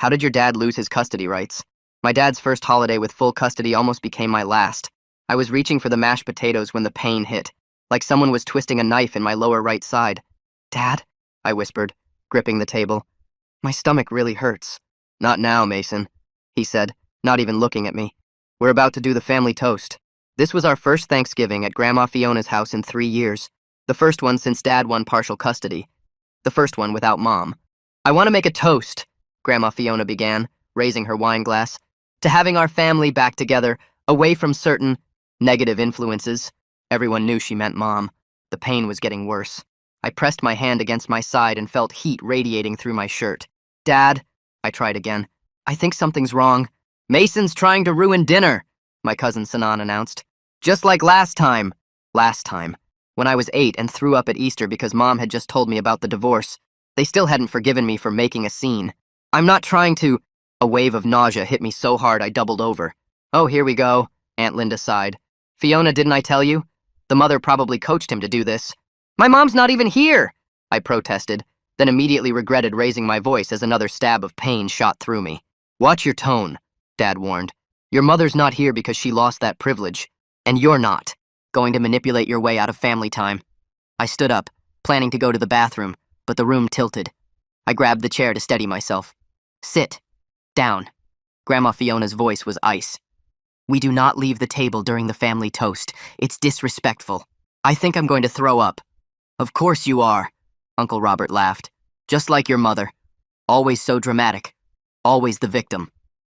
How did your dad lose his custody rights? My dad's first holiday with full custody almost became my last. I was reaching for the mashed potatoes when the pain hit, like someone was twisting a knife in my lower right side. Dad? I whispered, gripping the table. My stomach really hurts. Not now, Mason, he said, not even looking at me. We're about to do the family toast. This was our first Thanksgiving at Grandma Fiona's house in 3 years. The first one since Dad won partial custody. The first one without Mom. I want to make a toast, Grandma Fiona began, raising her wine glass, to having our family back together, away from certain negative influences. Everyone knew she meant Mom. The pain was getting worse. I pressed my hand against my side and felt heat radiating through my shirt. Dad, I tried again. I think something's wrong. Mason's trying to ruin dinner, my cousin Sanan announced. Just like last time. Last time. When I was 8 and threw up at Easter because Mom had just told me about the divorce. They still hadn't forgiven me for making a scene. I'm not trying to... A wave of nausea hit me so hard I doubled over. Oh, here we go, Aunt Linda sighed. Fiona, didn't I tell you? The mother probably coached him to do this. My mom's not even here, I protested, then immediately regretted raising my voice as another stab of pain shot through me. Watch your tone, Dad warned. Your mother's not here because she lost that privilege, and you're not going to manipulate your way out of family time. I stood up, planning to go to the bathroom, but the room tilted. I grabbed the chair to steady myself. Sit. Down. Grandma Fiona's voice was ice. We do not leave the table during the family toast. It's disrespectful. I think I'm going to throw up. Of course you are, Uncle Robert laughed. Just like your mother. Always so dramatic. Always the victim.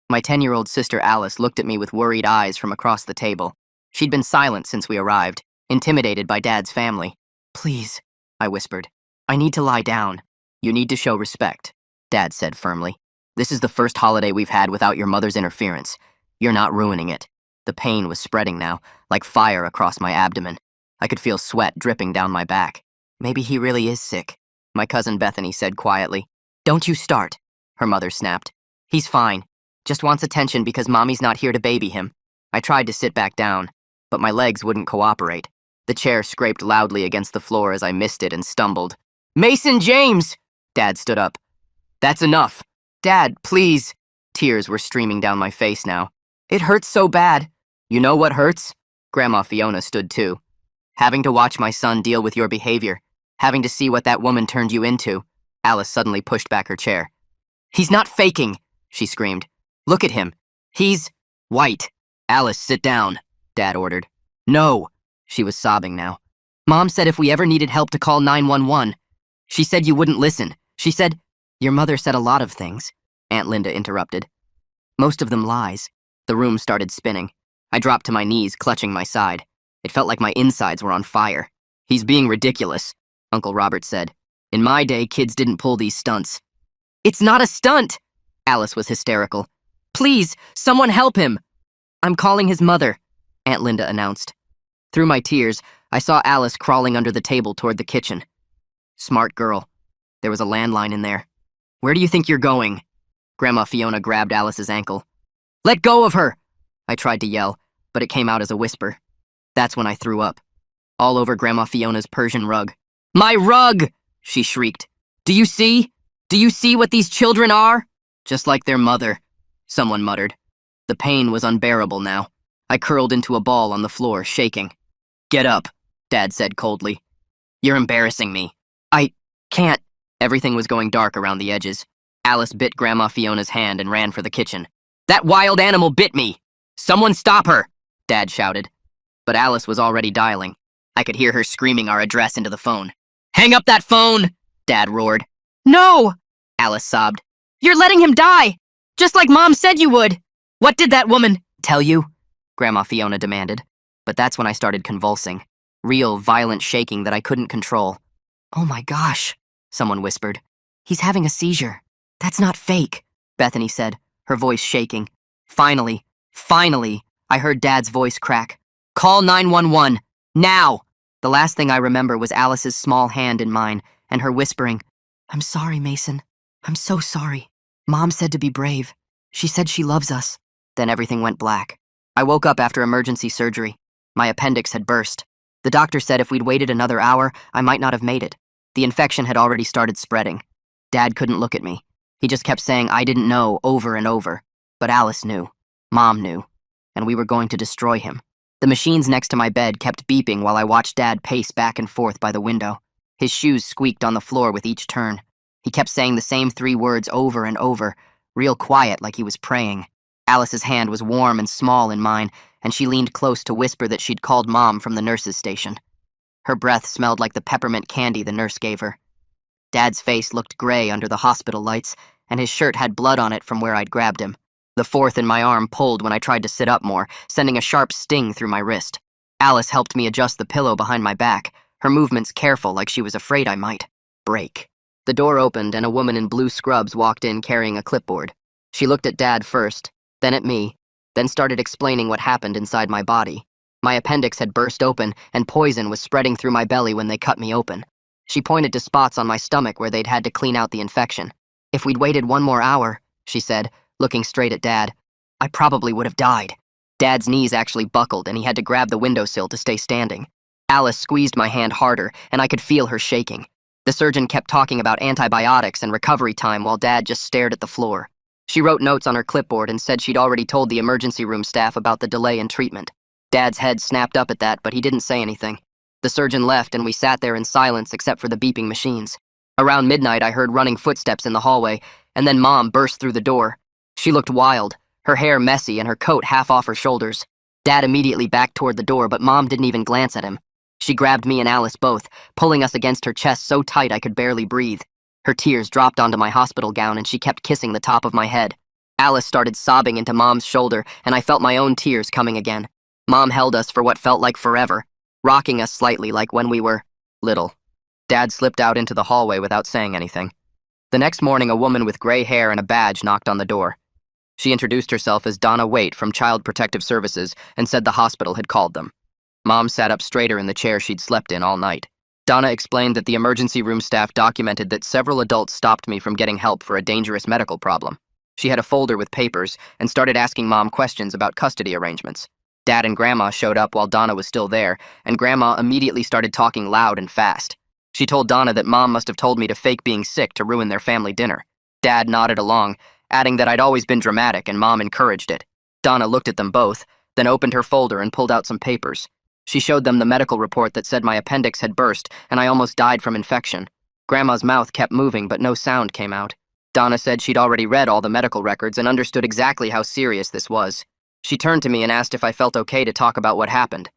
My 10-year-old sister Alice looked at me with worried eyes from across the table. She'd been silent since we arrived, intimidated by Dad's family. Please, I whispered. I need to lie down. You need to show respect, Dad said firmly. This is the first holiday we've had without your mother's interference. You're not ruining it. The pain was spreading now, like fire across my abdomen. I could feel sweat dripping down my back. Maybe he really is sick, my cousin Bethany said quietly. Don't you start, her mother snapped. He's fine. Just wants attention because Mommy's not here to baby him. I tried to sit back down, but my legs wouldn't cooperate. The chair scraped loudly against the floor as I missed it and stumbled. Mason James! Dad stood up. That's enough. Dad, please. Tears were streaming down my face now. It hurts so bad. You know what hurts? Grandma Fiona stood too. Having to watch my son deal with your behavior. Having to see what that woman turned you into. Alice suddenly pushed back her chair. He's not faking, she screamed. Look at him. He's white. Alice, sit down, Dad ordered. No. She was sobbing now. Mom said if we ever needed help to call 911. She said you wouldn't listen. She said... Your mother said a lot of things, Aunt Linda interrupted. Most of them lies. The room started spinning. I dropped to my knees, clutching my side. It felt like my insides were on fire. He's being ridiculous, Uncle Robert said. In my day, kids didn't pull these stunts. It's not a stunt! Alice was hysterical. Please, someone help him! I'm calling his mother, Aunt Linda announced. Through my tears, I saw Alice crawling under the table toward the kitchen. Smart girl. There was a landline in there. Where do you think you're going? Grandma Fiona grabbed Alice's ankle. Let go of her! I tried to yell, but it came out as a whisper. That's when I threw up. All over Grandma Fiona's Persian rug. My rug! She shrieked. Do you see? Do you see what these children are? Just like their mother, someone muttered. The pain was unbearable now. I curled into a ball on the floor, shaking. Get up, Dad said coldly. You're embarrassing me. I can't. Everything was going dark around the edges. Alice bit Grandma Fiona's hand and ran for the kitchen. That wild animal bit me! Someone stop her! Dad shouted. But Alice was already dialing. I could hear her screaming our address into the phone. Hang up that phone! Dad roared. No! Alice sobbed. You're letting him die! Just like Mom said you would! What did that woman tell you? Grandma Fiona demanded. But that's when I started convulsing. Real, violent shaking that I couldn't control. Oh my gosh, someone whispered. He's having a seizure. That's not fake, Bethany said, her voice shaking. Finally, I heard Dad's voice crack. Call 911, now! The last thing I remember was Alice's small hand in mine and her whispering, I'm sorry, Mason. I'm so sorry. Mom said to be brave. She said she loves us. Then everything went black. I woke up after emergency surgery. My appendix had burst. The doctor said if we'd waited another hour, I might not have made it. The infection had already started spreading. Dad couldn't look at me. He just kept saying I didn't know over and over. But Alice knew. Mom knew. And we were going to destroy him. The machines next to my bed kept beeping while I watched Dad pace back and forth by the window. His shoes squeaked on the floor with each turn. He kept saying the same 3 words over and over, real quiet like he was praying. Alice's hand was warm and small in mine, and she leaned close to whisper that she'd called Mom from the nurse's station. Her breath smelled like the peppermint candy the nurse gave her. Dad's face looked gray under the hospital lights, and his shirt had blood on it from where I'd grabbed him. The 4th in my arm pulled when I tried to sit up more, sending a sharp sting through my wrist. Alice helped me adjust the pillow behind my back, her movements careful like she was afraid I might break. The door opened and a woman in blue scrubs walked in carrying a clipboard. She looked at Dad first, then at me, then started explaining what happened inside my body. My appendix had burst open and poison was spreading through my belly when they cut me open. She pointed to spots on my stomach where they'd had to clean out the infection. If we'd waited 1 more hour, she said, looking straight at Dad, I probably would have died. Dad's knees actually buckled and he had to grab the windowsill to stay standing. Alice squeezed my hand harder and I could feel her shaking. The surgeon kept talking about antibiotics and recovery time while Dad just stared at the floor. She wrote notes on her clipboard and said she'd already told the emergency room staff about the delay in treatment. Dad's head snapped up at that, but he didn't say anything. The surgeon left and we sat there in silence except for the beeping machines. Around midnight, I heard running footsteps in the hallway, and then Mom burst through the door. She looked wild, her hair messy and her coat half off her shoulders. Dad immediately backed toward the door, but Mom didn't even glance at him. She grabbed me and Alice both, pulling us against her chest so tight I could barely breathe. Her tears dropped onto my hospital gown and she kept kissing the top of my head. Alice started sobbing into Mom's shoulder, and I felt my own tears coming again. Mom held us for what felt like forever, rocking us slightly like when we were little. Dad slipped out into the hallway without saying anything. The next morning, a woman with gray hair and a badge knocked on the door. She introduced herself as Donna Waite from Child Protective Services and said the hospital had called them. Mom sat up straighter in the chair she'd slept in all night. Donna explained that the emergency room staff documented that several adults stopped me from getting help for a dangerous medical problem. She had a folder with papers and started asking Mom questions about custody arrangements. Dad and Grandma showed up while Donna was still there, and Grandma immediately started talking loud and fast. She told Donna that Mom must have told me to fake being sick to ruin their family dinner. Dad nodded along, adding that I'd always been dramatic and Mom encouraged it. Donna looked at them both, then opened her folder and pulled out some papers. She showed them the medical report that said my appendix had burst and I almost died from infection. Grandma's mouth kept moving, but no sound came out. Donna said she'd already read all the medical records and understood exactly how serious this was. She turned to me and asked if I felt okay to talk about what happened.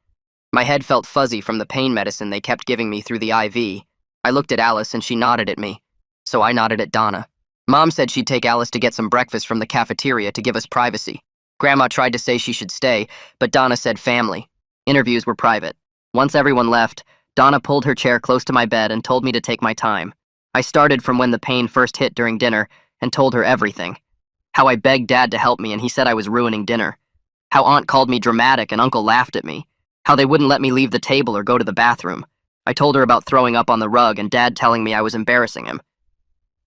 My head felt fuzzy from the pain medicine they kept giving me through the IV. I looked at Alice and she nodded at me, so I nodded at Donna. Mom said she'd take Alice to get some breakfast from the cafeteria to give us privacy. Grandma tried to say she should stay, but Donna said family. Interviews were private. Once everyone left, Donna pulled her chair close to my bed and told me to take my time. I started from when the pain first hit during dinner and told her everything. How I begged Dad to help me and he said I was ruining dinner. How Aunt called me dramatic and Uncle laughed at me. How they wouldn't let me leave the table or go to the bathroom. I told her about throwing up on the rug and Dad telling me I was embarrassing him.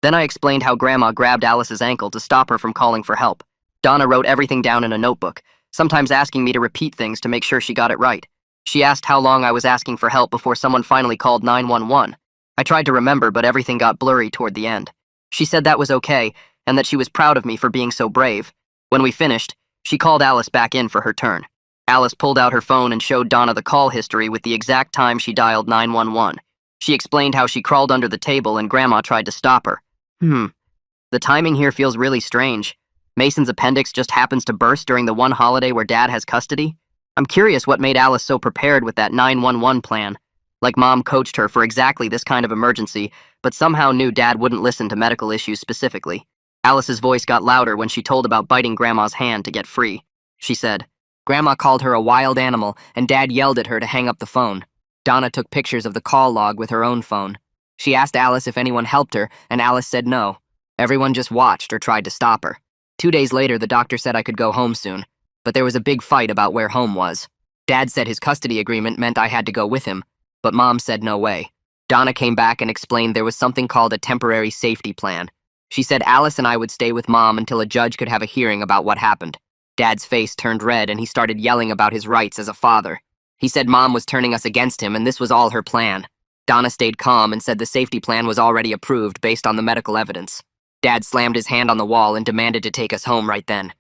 Then I explained how Grandma grabbed Alice's ankle to stop her from calling for help. Donna wrote everything down in a notebook, sometimes asking me to repeat things to make sure she got it right. She asked how long I was asking for help before someone finally called 911. I tried to remember, but everything got blurry toward the end. She said that was okay, and that she was proud of me for being so brave. When we finished, she called Alice back in for her turn. Alice pulled out her phone and showed Donna the call history with the exact time she dialed 911. She explained how she crawled under the table and Grandma tried to stop her. The timing here feels really strange. Mason's appendix just happens to burst during the one holiday where Dad has custody. I'm curious what made Alice so prepared with that 911 plan. Like Mom coached her for exactly this kind of emergency, but somehow knew Dad wouldn't listen to medical issues specifically. Alice's voice got louder when she told about biting Grandma's hand to get free. She said, Grandma called her a wild animal, and Dad yelled at her to hang up the phone. Donna took pictures of the call log with her own phone. She asked Alice if anyone helped her, and Alice said no. Everyone just watched or tried to stop her. 2 days later, the doctor said I could go home soon, but there was a big fight about where home was. Dad said his custody agreement meant I had to go with him, but Mom said no way. Donna came back and explained there was something called a temporary safety plan. She said Alice and I would stay with Mom until a judge could have a hearing about what happened. Dad's face turned red and he started yelling about his rights as a father. He said Mom was turning us against him and this was all her plan. Donna stayed calm and said the safety plan was already approved based on the medical evidence. Dad slammed his hand on the wall and demanded to take us home right then.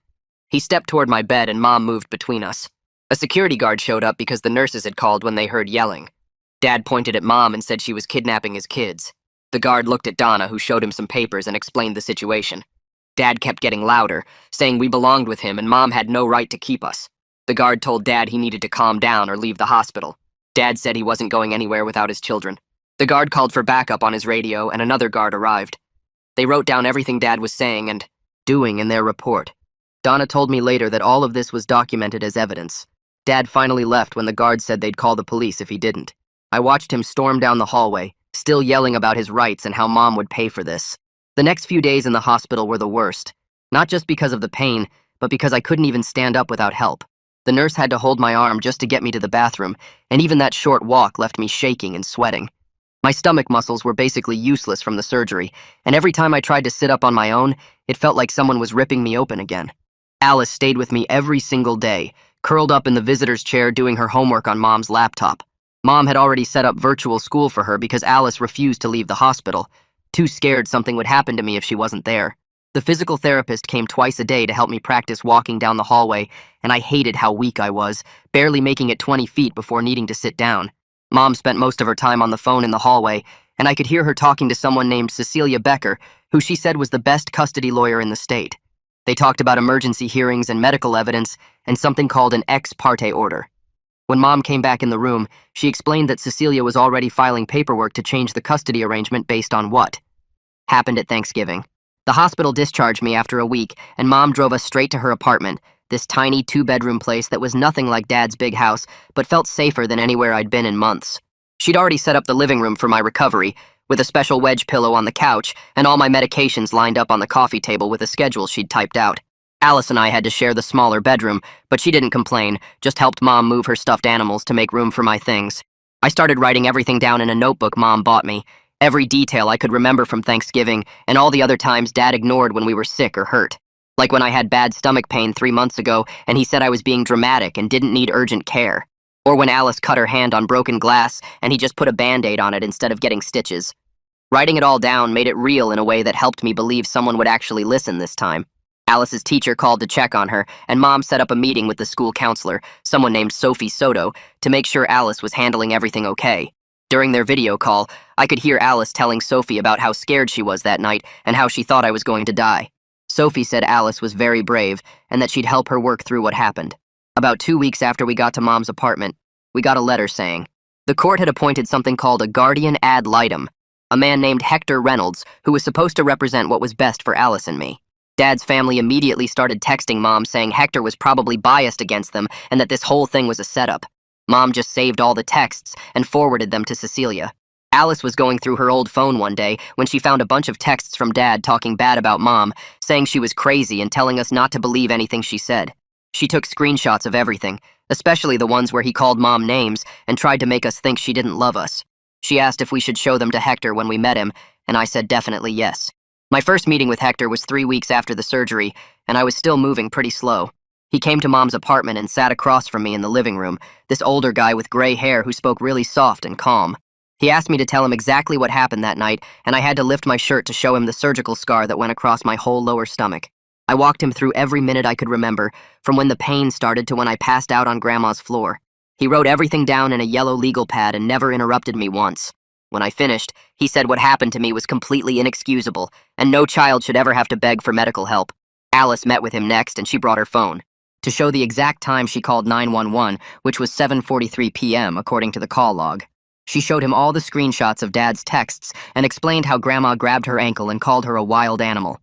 He stepped toward my bed and Mom moved between us. A security guard showed up because the nurses had called when they heard yelling. Dad pointed at Mom and said she was kidnapping his kids. The guard looked at Donna, who showed him some papers and explained the situation. Dad kept getting louder, saying we belonged with him and Mom had no right to keep us. The guard told Dad he needed to calm down or leave the hospital. Dad said he wasn't going anywhere without his children. The guard called for backup on his radio and another guard arrived. They wrote down everything Dad was saying and doing in their report. Donna told me later that all of this was documented as evidence. Dad finally left when the guard said they'd call the police if he didn't. I watched him storm down the hallway, still yelling about his rights and how Mom would pay for this. The next few days in the hospital were the worst, not just because of the pain, but because I couldn't even stand up without help. The nurse had to hold my arm just to get me to the bathroom, and even that short walk left me shaking and sweating. My stomach muscles were basically useless from the surgery, and every time I tried to sit up on my own, it felt like someone was ripping me open again. Alice stayed with me every single day, curled up in the visitor's chair doing her homework on Mom's laptop. Mom had already set up virtual school for her because Alice refused to leave the hospital, too scared something would happen to me if she wasn't there. The physical therapist came twice a day to help me practice walking down the hallway, and I hated how weak I was, barely making it 20 feet before needing to sit down. Mom spent most of her time on the phone in the hallway, and I could hear her talking to someone named Cecilia Becker, who she said was the best custody lawyer in the state. They talked about emergency hearings and medical evidence, and something called an ex parte order. When Mom came back in the room, she explained that Cecilia was already filing paperwork to change the custody arrangement based on what happened at Thanksgiving. The hospital discharged me after a week, and Mom drove us straight to her apartment, this tiny two-bedroom place that was nothing like Dad's big house, but felt safer than anywhere I'd been in months. She'd already set up the living room for my recovery, with a special wedge pillow on the couch and all my medications lined up on the coffee table with a schedule she'd typed out. Alice and I had to share the smaller bedroom, but she didn't complain, just helped Mom move her stuffed animals to make room for my things. I started writing everything down in a notebook Mom bought me, every detail I could remember from Thanksgiving and all the other times Dad ignored when we were sick or hurt. Like when I had bad stomach pain 3 months ago and he said I was being dramatic and didn't need urgent care. Or when Alice cut her hand on broken glass and he just put a Band-Aid on it instead of getting stitches. Writing it all down made it real in a way that helped me believe someone would actually listen this time. Alice's teacher called to check on her, and Mom set up a meeting with the school counselor, someone named Sophie Soto, to make sure Alice was handling everything okay. During their video call, I could hear Alice telling Sophie about how scared she was that night and how she thought I was going to die. Sophie said Alice was very brave and that she'd help her work through what happened. About 2 weeks after we got to Mom's apartment, we got a letter saying the court had appointed something called a guardian ad litem, a man named Hector Reynolds who was supposed to represent what was best for Alice and me. Dad's family immediately started texting Mom saying Hector was probably biased against them and that this whole thing was a setup. Mom just saved all the texts and forwarded them to Cecilia. Alice was going through her old phone one day when she found a bunch of texts from Dad talking bad about Mom, saying she was crazy and telling us not to believe anything she said. She took screenshots of everything, especially the ones where he called Mom names and tried to make us think she didn't love us. She asked if we should show them to Hector when we met him, and I said definitely yes. My first meeting with Hector was 3 weeks after the surgery, and I was still moving pretty slow. He came to Mom's apartment and sat across from me in the living room, this older guy with gray hair who spoke really soft and calm. He asked me to tell him exactly what happened that night, and I had to lift my shirt to show him the surgical scar that went across my whole lower stomach. I walked him through every minute I could remember, from when the pain started to when I passed out on Grandma's floor. He wrote everything down in a yellow legal pad and never interrupted me once. When I finished, he said what happened to me was completely inexcusable, and no child should ever have to beg for medical help. Alice met with him next, and she brought her phone to show the exact time she called 911, which was 7:43 p.m. according to the call log. She showed him all the screenshots of Dad's texts and explained how Grandma grabbed her ankle and called her a wild animal.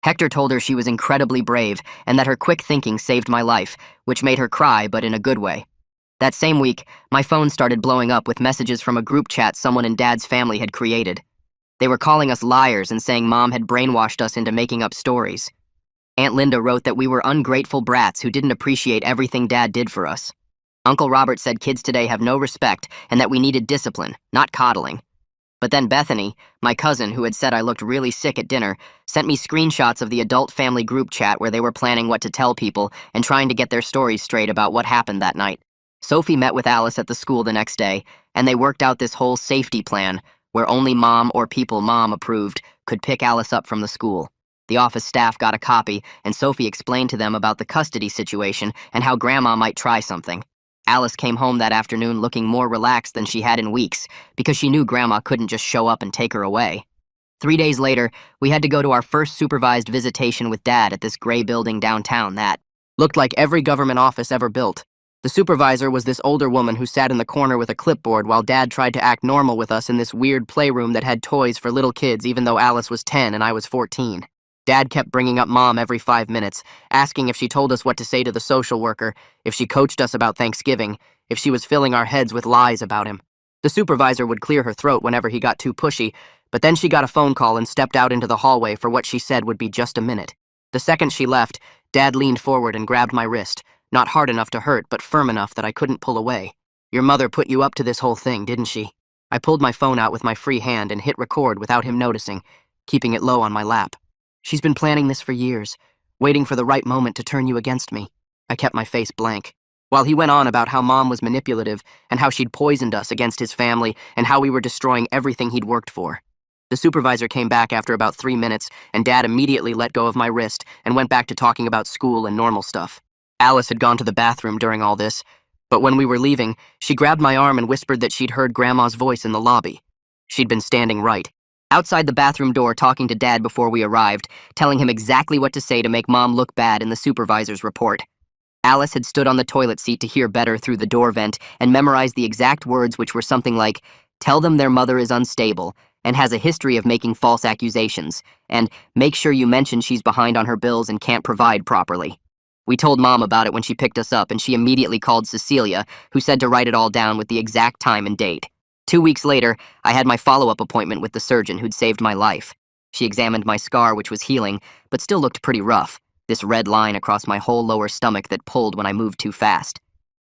Hector told her she was incredibly brave and that her quick thinking saved my life, which made her cry, but in a good way. That same week, my phone started blowing up with messages from a group chat someone in Dad's family had created. They were calling us liars and saying Mom had brainwashed us into making up stories. Aunt Linda wrote that we were ungrateful brats who didn't appreciate everything Dad did for us. Uncle Robert said kids today have no respect and that we needed discipline, not coddling. But then Bethany, my cousin who had said I looked really sick at dinner, sent me screenshots of the adult family group chat where they were planning what to tell people and trying to get their stories straight about what happened that night. Sophie met with Alice at the school the next day, and they worked out this whole safety plan where only Mom or people Mom approved could pick Alice up from the school. The office staff got a copy, and Sophie explained to them about the custody situation and how Grandma might try something. Alice came home that afternoon looking more relaxed than she had in weeks, because she knew Grandma couldn't just show up and take her away. 3 days later, we had to go to our first supervised visitation with Dad at this gray building downtown that looked like every government office ever built. The supervisor was this older woman who sat in the corner with a clipboard while Dad tried to act normal with us in this weird playroom that had toys for little kids even though Alice was 10 and I was 14. Dad kept bringing up Mom every 5 minutes, asking if she told us what to say to the social worker, if she coached us about Thanksgiving, if she was filling our heads with lies about him. The supervisor would clear her throat whenever he got too pushy, but then she got a phone call and stepped out into the hallway for what she said would be just a minute. The second she left, Dad leaned forward and grabbed my wrist, not hard enough to hurt, but firm enough that I couldn't pull away. "Your mother put you up to this whole thing, didn't she?" I pulled my phone out with my free hand and hit record without him noticing, keeping it low on my lap. "She's been planning this for years, waiting for the right moment to turn you against me." I kept my face blank, while he went on about how Mom was manipulative and how she'd poisoned us against his family and how we were destroying everything he'd worked for. The supervisor came back after about 3 minutes, and Dad immediately let go of my wrist and went back to talking about school and normal stuff. Alice had gone to the bathroom during all this, but when we were leaving, she grabbed my arm and whispered that she'd heard Grandma's voice in the lobby. She'd been standing right outside the bathroom door talking to Dad before we arrived, telling him exactly what to say to make Mom look bad in the supervisor's report. Alice had stood on the toilet seat to hear better through the door vent and memorized the exact words, which were something like, "Tell them their mother is unstable and has a history of making false accusations, and make sure you mention she's behind on her bills and can't provide properly." We told Mom about it when she picked us up, and she immediately called Cecilia, who said to write it all down with the exact time and date. 2 weeks later, I had my follow-up appointment with the surgeon who'd saved my life. She examined my scar, which was healing, but still looked pretty rough, this red line across my whole lower stomach that pulled when I moved too fast.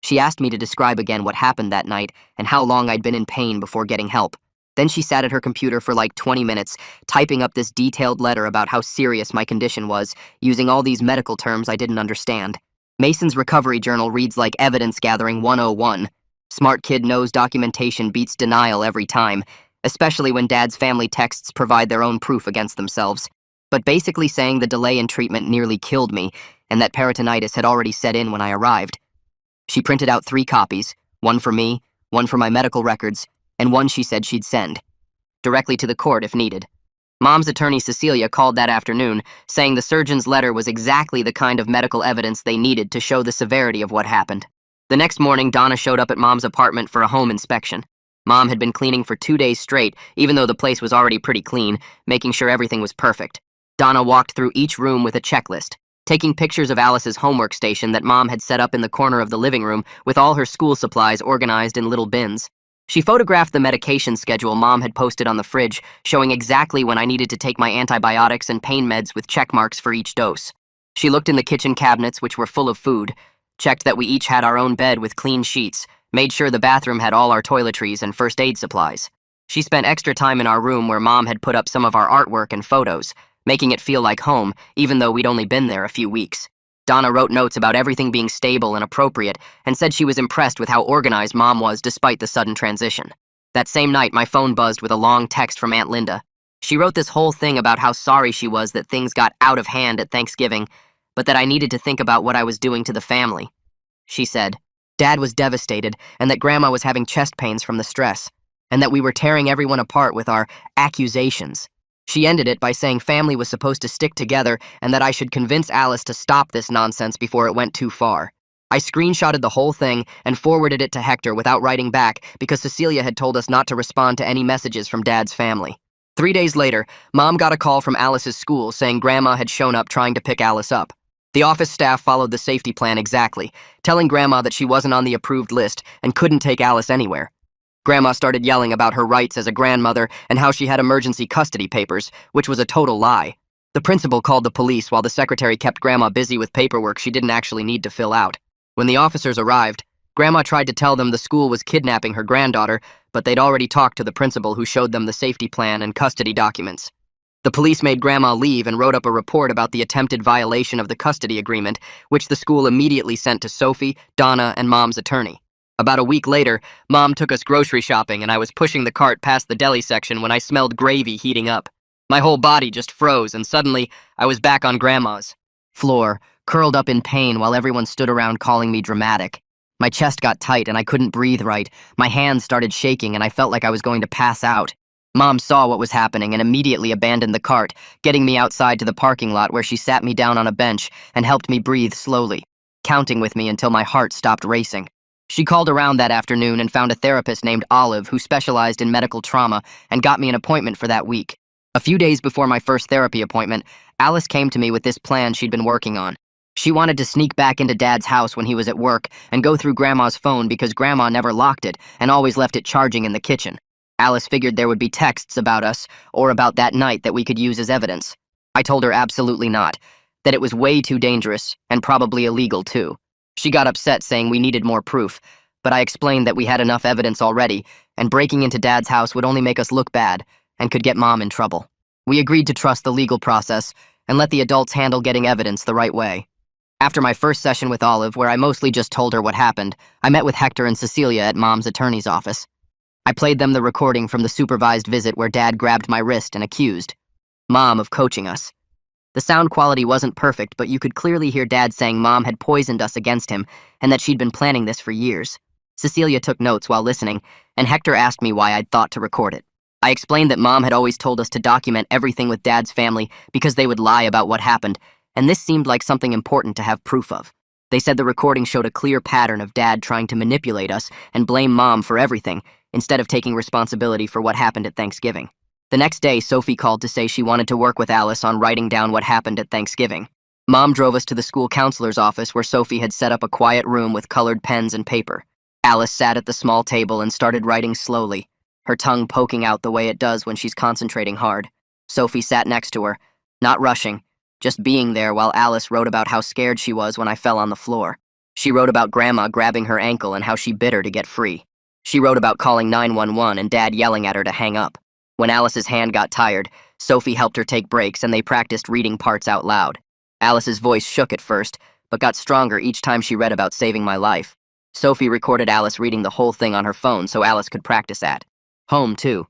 She asked me to describe again what happened that night and how long I'd been in pain before getting help. Then she sat at her computer for like 20 minutes, typing up this detailed letter about how serious my condition was, using all these medical terms I didn't understand. Mason's recovery journal reads like Evidence Gathering 101. Smart kid knows documentation beats denial every time, especially when Dad's family texts provide their own proof against themselves. But basically saying the delay in treatment nearly killed me, and that peritonitis had already set in when I arrived. She printed out 3 copies, one for me, one for my medical records, and one she said she'd send directly to the court if needed. Mom's attorney Cecilia called that afternoon, saying the surgeon's letter was exactly the kind of medical evidence they needed to show the severity of what happened. The next morning, Donna showed up at Mom's apartment for a home inspection. Mom had been cleaning for 2 days straight, even though the place was already pretty clean, making sure everything was perfect. Donna walked through each room with a checklist, taking pictures of Alice's homework station that Mom had set up in the corner of the living room with all her school supplies organized in little bins. She photographed the medication schedule Mom had posted on the fridge, showing exactly when I needed to take my antibiotics and pain meds with check marks for each dose. She looked in the kitchen cabinets, which were full of food, checked that we each had our own bed with clean sheets, made sure the bathroom had all our toiletries and first aid supplies. She spent extra time in our room where Mom had put up some of our artwork and photos, making it feel like home, even though we'd only been there a few weeks. Donna wrote notes about everything being stable and appropriate, and said she was impressed with how organized Mom was despite the sudden transition. That same night, my phone buzzed with a long text from Aunt Linda. She wrote this whole thing about how sorry she was that things got out of hand at Thanksgiving, but that I needed to think about what I was doing to the family. She said, Dad was devastated, and that Grandma was having chest pains from the stress, and that we were tearing everyone apart with our accusations. She ended it by saying family was supposed to stick together and that I should convince Alice to stop this nonsense before it went too far. I screenshotted the whole thing and forwarded it to Hector without writing back because Cecilia had told us not to respond to any messages from Dad's family. 3 days later, Mom got a call from Alice's school saying Grandma had shown up trying to pick Alice up. The office staff followed the safety plan exactly, telling Grandma that she wasn't on the approved list and couldn't take Alice anywhere. Grandma started yelling about her rights as a grandmother and how she had emergency custody papers, which was a total lie. The principal called the police while the secretary kept Grandma busy with paperwork she didn't actually need to fill out. When the officers arrived, Grandma tried to tell them the school was kidnapping her granddaughter, but they'd already talked to the principal who showed them the safety plan and custody documents. The police made Grandma leave and wrote up a report about the attempted violation of the custody agreement, which the school immediately sent to Sophie, Donna, and Mom's attorney. About a week later, Mom took us grocery shopping and I was pushing the cart past the deli section when I smelled gravy heating up. My whole body just froze, and suddenly I was back on Grandma's floor, curled up in pain while everyone stood around calling me dramatic. My chest got tight and I couldn't breathe right. My hands started shaking and I felt like I was going to pass out. Mom saw what was happening and immediately abandoned the cart, getting me outside to the parking lot where she sat me down on a bench and helped me breathe slowly, counting with me until my heart stopped racing. She called around that afternoon and found a therapist named Olive who specialized in medical trauma and got me an appointment for that week. A few days before my first therapy appointment, Alice came to me with this plan she'd been working on. She wanted to sneak back into Dad's house when he was at work and go through Grandma's phone because Grandma never locked it and always left it charging in the kitchen. Alice figured there would be texts about us or about that night that we could use as evidence. I told her absolutely not, that it was way too dangerous and probably illegal too. She got upset saying we needed more proof, but I explained that we had enough evidence already and breaking into Dad's house would only make us look bad and could get Mom in trouble. We agreed to trust the legal process and let the adults handle getting evidence the right way. After my first session with Olive, where I mostly just told her what happened, I met with Hector and Cecilia at Mom's attorney's office. I played them the recording from the supervised visit where Dad grabbed my wrist and accused Mom of coaching us. The sound quality wasn't perfect, but you could clearly hear Dad saying Mom had poisoned us against him and that she'd been planning this for years. Cecilia took notes while listening, and Hector asked me why I'd thought to record it. I explained that Mom had always told us to document everything with Dad's family because they would lie about what happened, and this seemed like something important to have proof of. They said the recording showed a clear pattern of Dad trying to manipulate us and blame Mom for everything, instead of taking responsibility for what happened at Thanksgiving. The next day, Sophie called to say she wanted to work with Alice on writing down what happened at Thanksgiving. Mom drove us to the school counselor's office where Sophie had set up a quiet room with colored pens and paper. Alice sat at the small table and started writing slowly, her tongue poking out the way it does when she's concentrating hard. Sophie sat next to her, not rushing, just being there while Alice wrote about how scared she was when I fell on the floor. She wrote about Grandma grabbing her ankle and how she bit her to get free. She wrote about calling 911 and Dad yelling at her to hang up. When Alice's hand got tired, Sophie helped her take breaks and they practiced reading parts out loud. Alice's voice shook at first, but got stronger each time she read about saving my life. Sophie recorded Alice reading the whole thing on her phone so Alice could practice at home, too.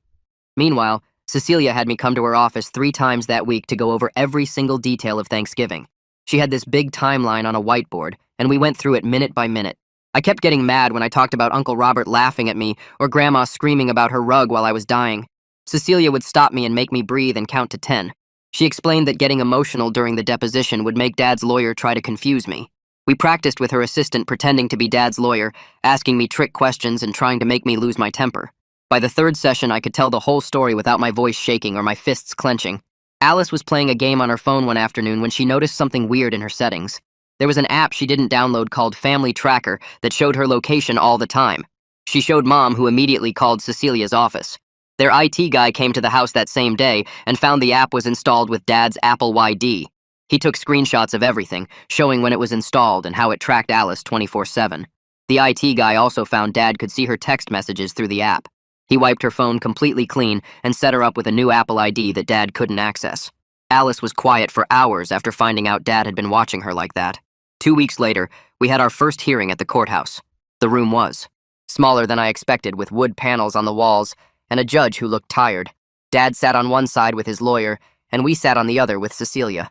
Meanwhile, Cecilia had me come to her office 3 times that week to go over every single detail of Thanksgiving. She had this big timeline on a whiteboard, and we went through it minute by minute. I kept getting mad when I talked about Uncle Robert laughing at me or Grandma screaming about her rug while I was dying. Cecilia would stop me and make me breathe and count to 10. She explained that getting emotional during the deposition would make Dad's lawyer try to confuse me. We practiced with her assistant pretending to be Dad's lawyer, asking me trick questions and trying to make me lose my temper. By the 3rd session, I could tell the whole story without my voice shaking or my fists clenching. Alice was playing a game on her phone one afternoon when she noticed something weird in her settings. There was an app she didn't download called Family Tracker that showed her location all the time. She showed Mom, who immediately called Cecilia's office. Their IT guy came to the house that same day and found the app was installed with Dad's Apple ID. He took screenshots of everything, showing when it was installed and how it tracked Alice 24/7. The IT guy also found Dad could see her text messages through the app. He wiped her phone completely clean and set her up with a new Apple ID that Dad couldn't access. Alice was quiet for hours after finding out Dad had been watching her like that. 2 weeks later, we had our first hearing at the courthouse. The room was smaller than I expected, with wood panels on the walls and a judge who looked tired. Dad sat on one side with his lawyer, and we sat on the other with Cecilia.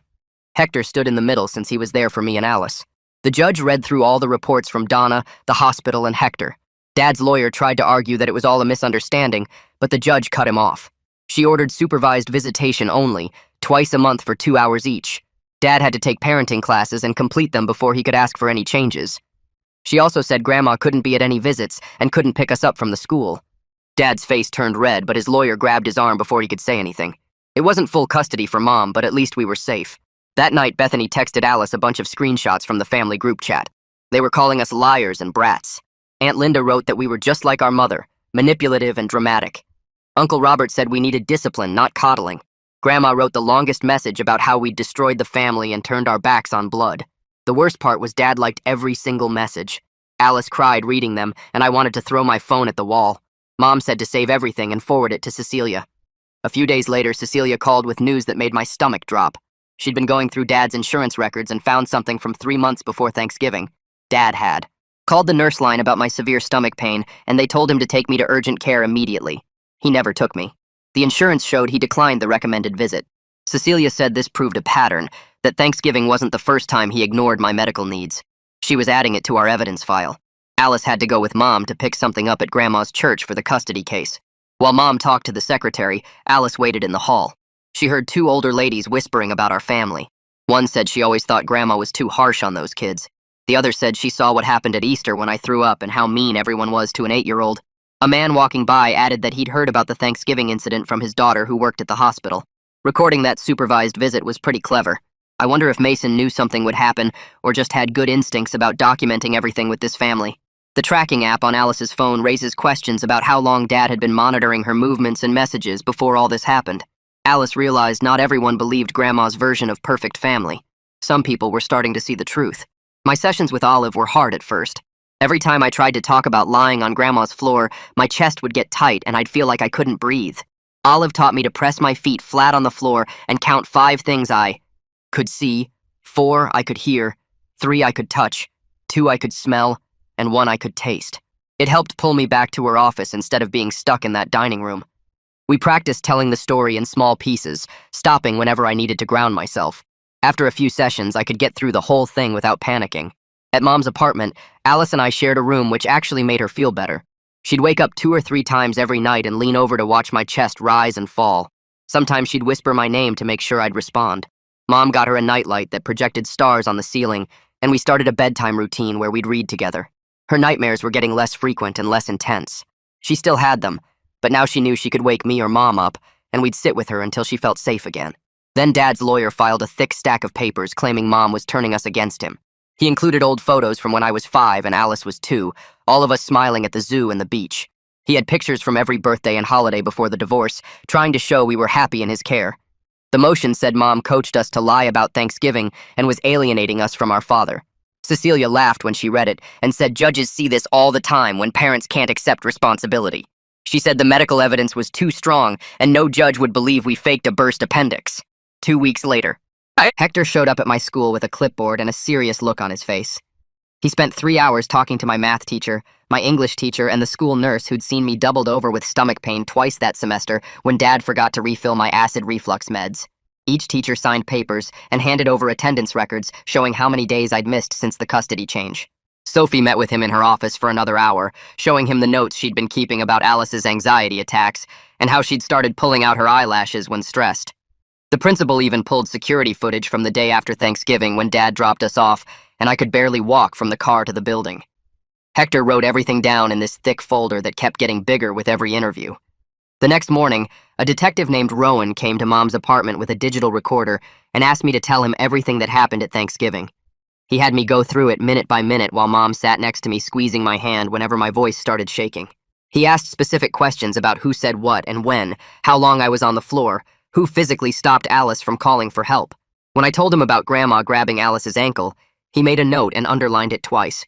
Hector stood in the middle since he was there for me and Alice. The judge read through all the reports from Donna, the hospital, and Hector. Dad's lawyer tried to argue that it was all a misunderstanding, but the judge cut him off. She ordered supervised visitation only, twice a month for 2 hours each. Dad had to take parenting classes and complete them before he could ask for any changes. She also said Grandma couldn't be at any visits and couldn't pick us up from the school. Dad's face turned red, but his lawyer grabbed his arm before he could say anything. It wasn't full custody for Mom, but at least we were safe. That night, Bethany texted Alice a bunch of screenshots from the family group chat. They were calling us liars and brats. Aunt Linda wrote that we were just like our mother, manipulative and dramatic. Uncle Robert said we needed discipline, not coddling. Grandma wrote the longest message about how we'd destroyed the family and turned our backs on blood. The worst part was Dad liked every single message. Alice cried reading them, and I wanted to throw my phone at the wall. Mom said to save everything and forward it to Cecilia. A few days later, Cecilia called with news that made my stomach drop. She'd been going through Dad's insurance records and found something from 3 months before Thanksgiving. Dad had called the nurse line about my severe stomach pain, and they told him to take me to urgent care immediately. He never took me. The insurance showed he declined the recommended visit. Cecilia said this proved a pattern, that Thanksgiving wasn't the first time he ignored my medical needs. She was adding it to our evidence file. Alice had to go with Mom to pick something up at Grandma's church for the custody case. While Mom talked to the secretary, Alice waited in the hall. She heard two older ladies whispering about our family. One said she always thought Grandma was too harsh on those kids. The other said she saw what happened at Easter when I threw up and how mean everyone was to an 8-year-old. A man walking by added that he'd heard about the Thanksgiving incident from his daughter who worked at the hospital. Recording that supervised visit was pretty clever. I wonder if Mason knew something would happen or just had good instincts about documenting everything with this family. The tracking app on Alice's phone raises questions about how long Dad had been monitoring her movements and messages before all this happened. Alice realized not everyone believed Grandma's version of perfect family. Some people were starting to see the truth. My sessions with Olive were hard at first. Every time I tried to talk about lying on Grandma's floor, my chest would get tight and I'd feel like I couldn't breathe. Olive taught me to press my feet flat on the floor and count 5 things I could see, 4 I could hear, 3 I could touch, 2 I could smell, and 1 I could taste. It helped pull me back to her office instead of being stuck in that dining room. We practiced telling the story in small pieces, stopping whenever I needed to ground myself. After a few sessions, I could get through the whole thing without panicking. At Mom's apartment, Alice and I shared a room which actually made her feel better. She'd wake up 2 or 3 times every night and lean over to watch my chest rise and fall. Sometimes she'd whisper my name to make sure I'd respond. Mom got her a nightlight that projected stars on the ceiling, and we started a bedtime routine where we'd read together. Her nightmares were getting less frequent and less intense. She still had them, but now she knew she could wake me or Mom up, and we'd sit with her until she felt safe again. Then Dad's lawyer filed a thick stack of papers claiming Mom was turning us against him. He included old photos from when I was 5 and Alice was 2, all of us smiling at the zoo and the beach. He had pictures from every birthday and holiday before the divorce, trying to show we were happy in his care. The motion said Mom coached us to lie about Thanksgiving and was alienating us from our father. Cecilia laughed when she read it and said judges see this all the time when parents can't accept responsibility. She said the medical evidence was too strong and no judge would believe we faked a burst appendix. 2 weeks later, Hector showed up at my school with a clipboard and a serious look on his face. He spent 3 hours talking to my math teacher, my English teacher, and the school nurse who'd seen me doubled over with stomach pain twice that semester when Dad forgot to refill my acid reflux meds. Each teacher signed papers and handed over attendance records showing how many days I'd missed since the custody change. Sophie met with him in her office for another hour, showing him the notes she'd been keeping about Alice's anxiety attacks and how she'd started pulling out her eyelashes when stressed. The principal even pulled security footage from the day after Thanksgiving when Dad dropped us off, and I could barely walk from the car to the building. Hector wrote everything down in this thick folder that kept getting bigger with every interview. The next morning, a detective named Rowan came to Mom's apartment with a digital recorder and asked me to tell him everything that happened at Thanksgiving. He had me go through it minute by minute while Mom sat next to me squeezing my hand whenever my voice started shaking. He asked specific questions about who said what and when, how long I was on the floor, who physically stopped Alice from calling for help. When I told him about Grandma grabbing Alice's ankle, he made a note and underlined it twice.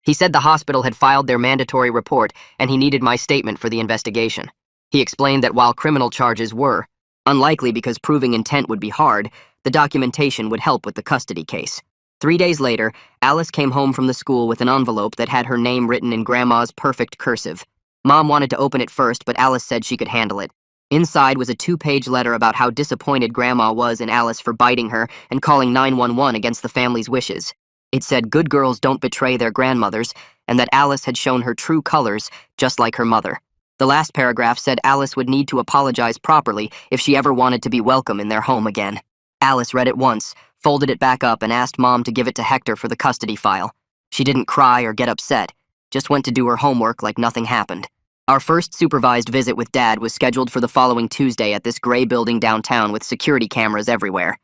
He said the hospital had filed their mandatory report and he needed my statement for the investigation. He explained that while criminal charges were unlikely because proving intent would be hard, the documentation would help with the custody case. 3 days later, Alice came home from the school with an envelope that had her name written in Grandma's perfect cursive. Mom wanted to open it first, but Alice said she could handle it. Inside was a 2-page letter about how disappointed Grandma was in Alice for biting her and calling 911 against the family's wishes. It said good girls don't betray their grandmothers, and that Alice had shown her true colors, just like her mother. The last paragraph said Alice would need to apologize properly if she ever wanted to be welcome in their home again. Alice read it once, folded it back up, and asked Mom to give it to Hector for the custody file. She didn't cry or get upset, just went to do her homework like nothing happened. Our first supervised visit with Dad was scheduled for the following Tuesday at this gray building downtown with security cameras everywhere.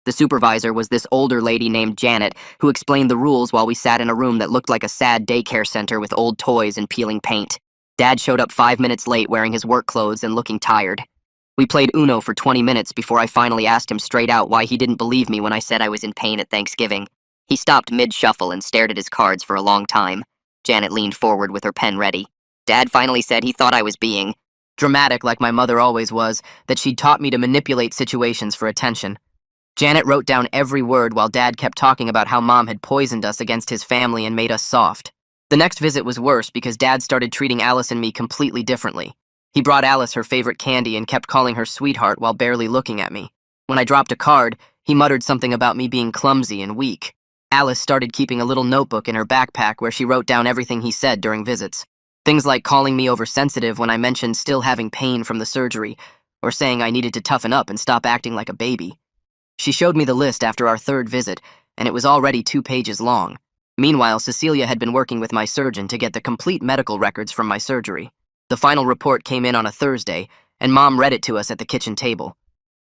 The supervisor was this older lady named Janet, who explained the rules while we sat in a room that looked like a sad daycare center with old toys and peeling paint. Dad showed up 5 minutes late wearing his work clothes and looking tired. We played Uno for 20 minutes before I finally asked him straight out why he didn't believe me when I said I was in pain at Thanksgiving. He stopped mid-shuffle and stared at his cards for a long time. Janet leaned forward with her pen ready. Dad finally said he thought I was being dramatic like my mother always was, that she'd taught me to manipulate situations for attention. Janet wrote down every word while Dad kept talking about how Mom had poisoned us against his family and made us soft. The next visit was worse because Dad started treating Alice and me completely differently. He brought Alice her favorite candy and kept calling her sweetheart while barely looking at me. When I dropped a card, he muttered something about me being clumsy and weak. Alice started keeping a little notebook in her backpack where she wrote down everything he said during visits. Things like calling me oversensitive when I mentioned still having pain from the surgery, or saying I needed to toughen up and stop acting like a baby. She showed me the list after our third visit, and it was already 2 pages long. Meanwhile, Cecilia had been working with my surgeon to get the complete medical records from my surgery. The final report came in on a Thursday, and Mom read it to us at the kitchen table.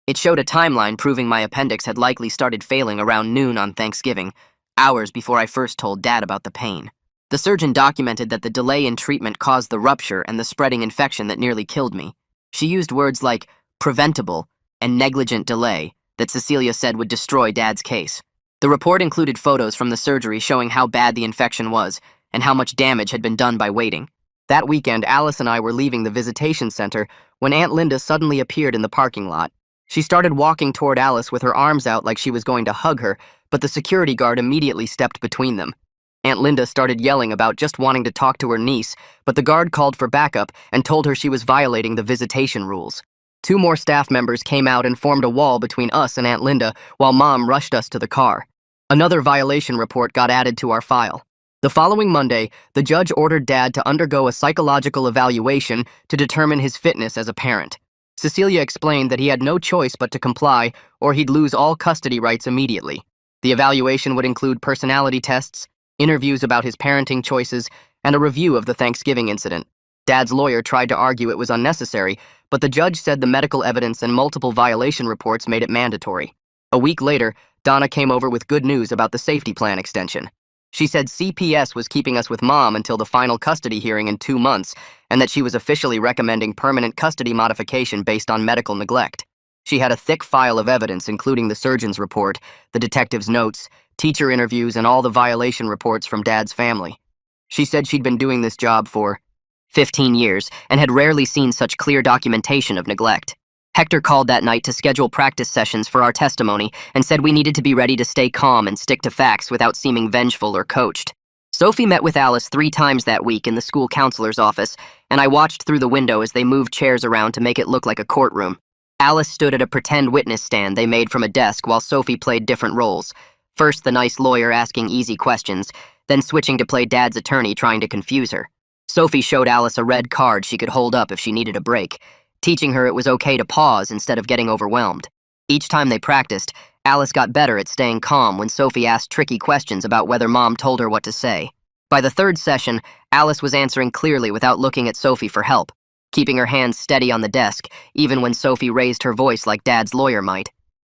It showed a timeline proving my appendix had likely started failing around noon on Thanksgiving, hours before I first told Dad about the pain. The surgeon documented that the delay in treatment caused the rupture and the spreading infection that nearly killed me. She used words like preventable and negligent delay that Cecilia said would destroy Dad's case. The report included photos from the surgery showing how bad the infection was and how much damage had been done by waiting. That weekend, Alice and I were leaving the visitation center when Aunt Linda suddenly appeared in the parking lot. She started walking toward Alice with her arms out like she was going to hug her, but the security guard immediately stepped between them. Aunt Linda started yelling about just wanting to talk to her niece, but the guard called for backup and told her she was violating the visitation rules. 2 more staff members came out and formed a wall between us and Aunt Linda while Mom rushed us to the car. Another violation report got added to our file. The following Monday, the judge ordered Dad to undergo a psychological evaluation to determine his fitness as a parent. Cecilia explained that he had no choice but to comply or he'd lose all custody rights immediately. The evaluation would include personality tests, interviews about his parenting choices, and a review of the Thanksgiving incident. Dad's lawyer tried to argue it was unnecessary, but the judge said the medical evidence and multiple violation reports made it mandatory. A week later, Donna came over with good news about the safety plan extension. She said CPS was keeping us with Mom until the final custody hearing in 2 months, and that she was officially recommending permanent custody modification based on medical neglect. She had a thick file of evidence, including the surgeon's report, the detective's notes, teacher interviews, and all the violation reports from Dad's family. She said she'd been doing this job for 15 years and had rarely seen such clear documentation of neglect. Hector called that night to schedule practice sessions for our testimony and said we needed to be ready to stay calm and stick to facts without seeming vengeful or coached. Sophie met with Alice 3 times that week in the school counselor's office, and I watched through the window as they moved chairs around to make it look like a courtroom. Alice stood at a pretend witness stand they made from a desk while Sophie played different roles. First the nice lawyer asking easy questions, then switching to play Dad's attorney trying to confuse her. Sophie showed Alice a red card she could hold up if she needed a break, teaching her it was okay to pause instead of getting overwhelmed. Each time they practiced, Alice got better at staying calm when Sophie asked tricky questions about whether Mom told her what to say. By the 3rd session, Alice was answering clearly without looking at Sophie for help, keeping her hands steady on the desk, even when Sophie raised her voice like Dad's lawyer might.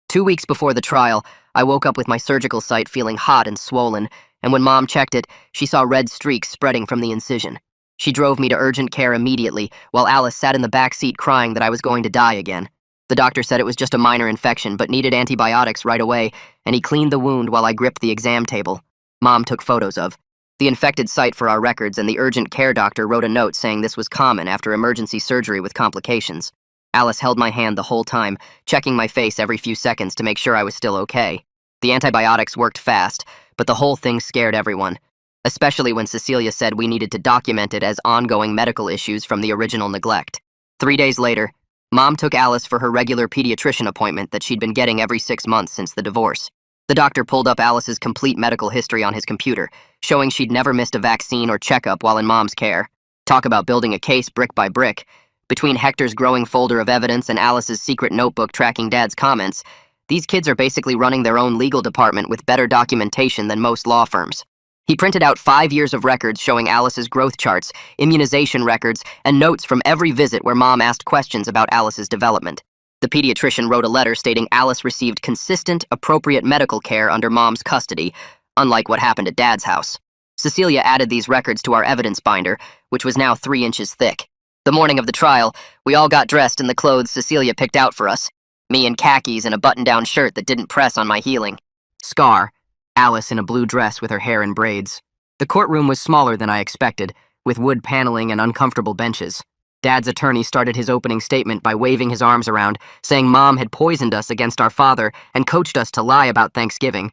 2 weeks before the trial, I woke up with my surgical site feeling hot and swollen, and when Mom checked it, she saw red streaks spreading from the incision. She drove me to urgent care immediately, while Alice sat in the back seat crying that I was going to die again. The doctor said it was just a minor infection, but needed antibiotics right away, and he cleaned the wound while I gripped the exam table. Mom took photos of the infected site for our records, and the urgent care doctor wrote a note saying this was common after emergency surgery with complications. Alice held my hand the whole time, checking my face every few seconds to make sure I was still okay. The antibiotics worked fast, but the whole thing scared everyone, especially when Cecilia said we needed to document it as ongoing medical issues from the original neglect. 3 days later, Mom took Alice for her regular pediatrician appointment that she'd been getting every 6 months since the divorce. The doctor pulled up Alice's complete medical history on his computer, showing she'd never missed a vaccine or checkup while in Mom's care. Talk about building a case brick by brick. Between Hector's growing folder of evidence and Alice's secret notebook tracking Dad's comments, these kids are basically running their own legal department with better documentation than most law firms. He printed out 5 years of records showing Alice's growth charts, immunization records, and notes from every visit where Mom asked questions about Alice's development. The pediatrician wrote a letter stating Alice received consistent, appropriate medical care under Mom's custody, unlike what happened at Dad's house. Cecilia added these records to our evidence binder, which was now 3 inches thick. The morning of the trial, we all got dressed in the clothes Cecilia picked out for us. Me in khakis and a button-down shirt that didn't press on my heeling. Scar, Alice in a blue dress with her hair in braids. The courtroom was smaller than I expected, with wood paneling and uncomfortable benches. Dad's attorney started his opening statement by waving his arms around, saying Mom had poisoned us against our father and coached us to lie about Thanksgiving.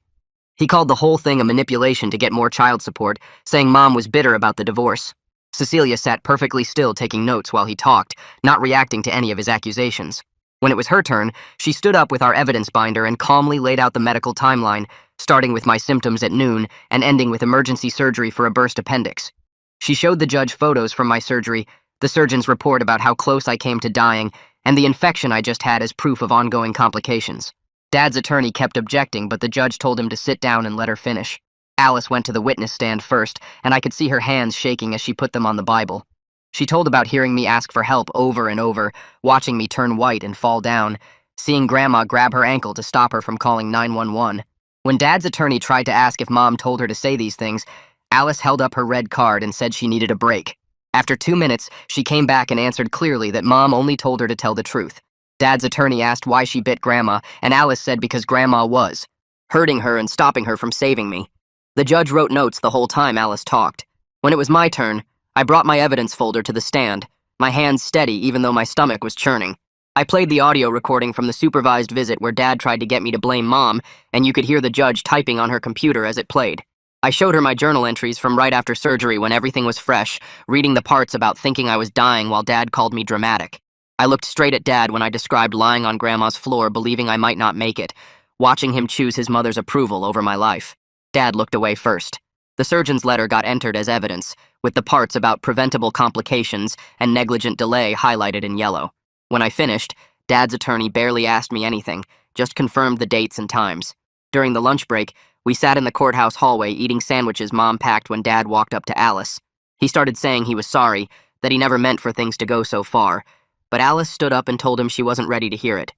He called the whole thing a manipulation to get more child support, saying Mom was bitter about the divorce. Cecilia sat perfectly still taking notes while he talked, not reacting to any of his accusations. When it was her turn, she stood up with our evidence binder and calmly laid out the medical timeline, starting with my symptoms at noon and ending with emergency surgery for a burst appendix. She showed the judge photos from my surgery, the surgeon's report about how close I came to dying, and the infection I just had as proof of ongoing complications. Dad's attorney kept objecting, but the judge told him to sit down and let her finish. Alice went to the witness stand first, and I could see her hands shaking as she put them on the Bible. She told about hearing me ask for help over and over, watching me turn white and fall down, seeing Grandma grab her ankle to stop her from calling 911. When Dad's attorney tried to ask if Mom told her to say these things, Alice held up her red card and said she needed a break. After 2 minutes, she came back and answered clearly that Mom only told her to tell the truth. Dad's attorney asked why she bit Grandma, and Alice said because Grandma was hurting her and stopping her from saving me. The judge wrote notes the whole time Alice talked. When it was my turn, I brought my evidence folder to the stand, my hands steady even though my stomach was churning. I played the audio recording from the supervised visit where Dad tried to get me to blame Mom, and you could hear the judge typing on her computer as it played. I showed her my journal entries from right after surgery when everything was fresh, reading the parts about thinking I was dying while Dad called me dramatic. I looked straight at Dad when I described lying on Grandma's floor believing I might not make it, watching him choose his mother's approval over my life. Dad looked away first. The surgeon's letter got entered as evidence, with the parts about preventable complications and negligent delay highlighted in yellow. When I finished, Dad's attorney barely asked me anything, just confirmed the dates and times. During the lunch break, we sat in the courthouse hallway eating sandwiches Mom packed when Dad walked up to Alice. He started saying he was sorry, that he never meant for things to go so far, but Alice stood up and told him she wasn't ready to hear it.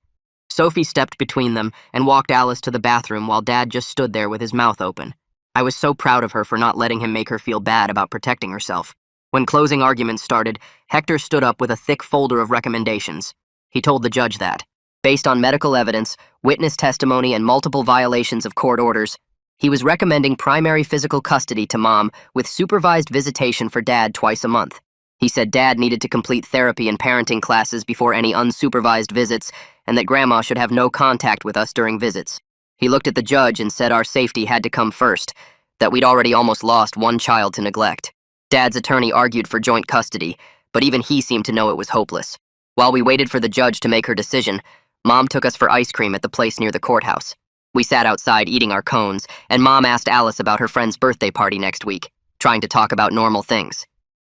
Sophie stepped between them and walked Alice to the bathroom while Dad just stood there with his mouth open. I was so proud of her for not letting him make her feel bad about protecting herself. When closing arguments started, Hector stood up with a thick folder of recommendations. He told the judge that, based on medical evidence, witness testimony, and multiple violations of court orders, he was recommending primary physical custody to Mom with supervised visitation for Dad twice a month. He said Dad needed to complete therapy and parenting classes before any unsupervised visits, and that Grandma should have no contact with us during visits. He looked at the judge and said our safety had to come first, that we'd already almost lost one child to neglect. Dad's attorney argued for joint custody, but even he seemed to know it was hopeless. While we waited for the judge to make her decision, Mom took us for ice cream at the place near the courthouse. We sat outside eating our cones, and Mom asked Alice about her friend's birthday party next week, trying to talk about normal things.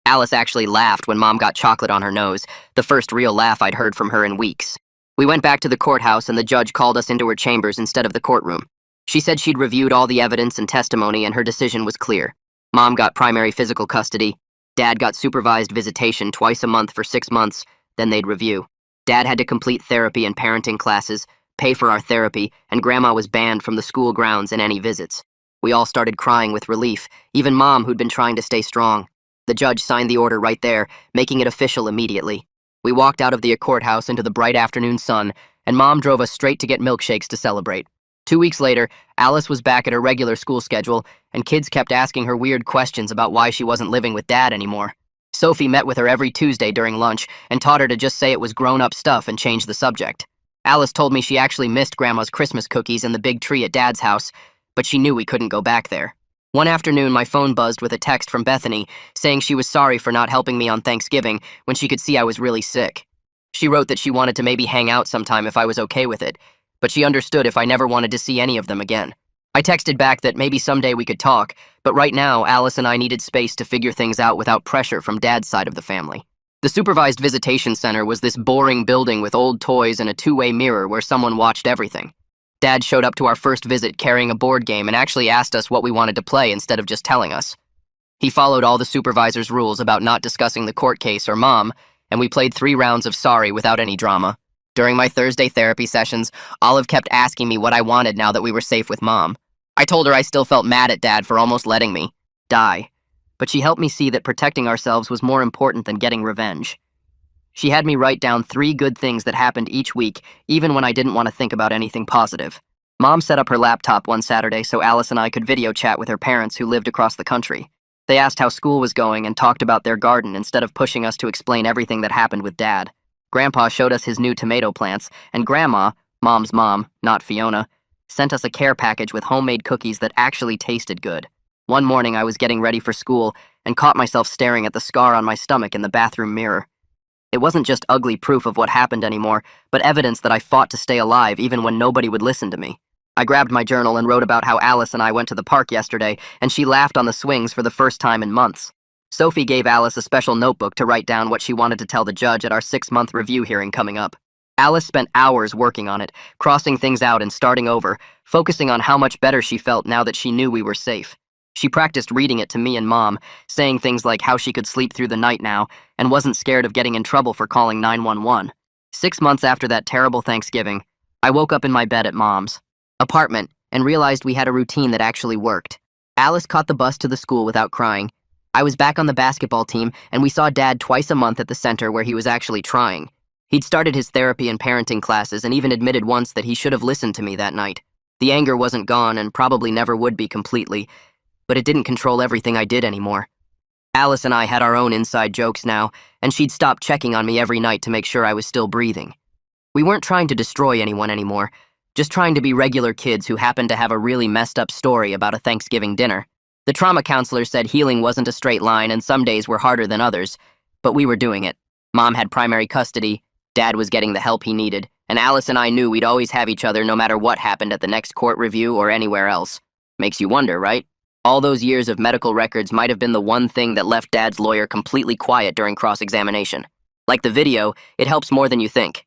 Alice actually laughed when Mom got chocolate on her nose, the first real laugh I'd heard from her in weeks. We went back to the courthouse and the judge called us into her chambers instead of the courtroom. She said she'd reviewed all the evidence and testimony and her decision was clear. Mom got primary physical custody. Dad got supervised visitation twice a month for 6 months, then they'd review. Dad had to complete therapy and parenting classes, pay for our therapy, and Grandma was banned from the school grounds and any visits. We all started crying with relief, even Mom who'd been trying to stay strong. The judge signed the order right there, making it official immediately. We walked out of the courthouse into the bright afternoon sun, and Mom drove us straight to get milkshakes to celebrate. 2 weeks later, Alice was back at her regular school schedule, and kids kept asking her weird questions about why she wasn't living with Dad anymore. Sophie met with her every Tuesday during lunch and taught her to just say it was grown-up stuff and change the subject. Alice told me she actually missed Grandma's Christmas cookies and the big tree at Dad's house, but she knew we couldn't go back there. One afternoon, my phone buzzed with a text from Bethany saying she was sorry for not helping me on Thanksgiving when she could see I was really sick. She wrote that she wanted to maybe hang out sometime if I was okay with it, but she understood if I never wanted to see any of them again. I texted back that maybe someday we could talk, but right now, Alice and I needed space to figure things out without pressure from Dad's side of the family. The supervised visitation center was this boring building with old toys and a two-way mirror where someone watched everything. Dad showed up to our first visit carrying a board game and actually asked us what we wanted to play instead of just telling us. He followed all the supervisor's rules about not discussing the court case or Mom, and we played 3 rounds of sorry without any drama. During my Thursday therapy sessions, Olive kept asking me what I wanted now that we were safe with Mom. I told her I still felt mad at Dad for almost letting me die, but she helped me see that protecting ourselves was more important than getting revenge. She had me write down 3 good things that happened each week, even when I didn't want to think about anything positive. Mom set up her laptop one Saturday so Alice and I could video chat with her parents who lived across the country. They asked how school was going and talked about their garden instead of pushing us to explain everything that happened with Dad. Grandpa showed us his new tomato plants, and Grandma, Mom's mom, not Fiona, sent us a care package with homemade cookies that actually tasted good. One morning, I was getting ready for school and caught myself staring at the scar on my stomach in the bathroom mirror. It wasn't just ugly proof of what happened anymore, but evidence that I fought to stay alive even when nobody would listen to me. I grabbed my journal and wrote about how Alice and I went to the park yesterday, and she laughed on the swings for the first time in months. Sophie gave Alice a special notebook to write down what she wanted to tell the judge at our 6-month review hearing coming up. Alice spent hours working on it, crossing things out and starting over, focusing on how much better she felt now that she knew we were safe. She practiced reading it to me and Mom, saying things like how she could sleep through the night now and wasn't scared of getting in trouble for calling 911. 6 months after that terrible Thanksgiving, I woke up in my bed at Mom's apartment and realized we had a routine that actually worked. Alice caught the bus to the school without crying. I was back on the basketball team, and we saw Dad twice a month at the center where he was actually trying. He'd started his therapy and parenting classes and even admitted once that he should have listened to me that night. The anger wasn't gone and probably never would be completely, but it didn't control everything I did anymore. Alice and I had our own inside jokes now, and she'd stop checking on me every night to make sure I was still breathing. We weren't trying to destroy anyone anymore, just trying to be regular kids who happened to have a really messed up story about a Thanksgiving dinner. The trauma counselor said healing wasn't a straight line and some days were harder than others, but we were doing it. Mom had primary custody, Dad was getting the help he needed, and Alice and I knew we'd always have each other no matter what happened at the next court review or anywhere else. Makes you wonder, right? All those years of medical records might have been the one thing that left Dad's lawyer completely quiet during cross-examination. Like the video, it helps more than you think.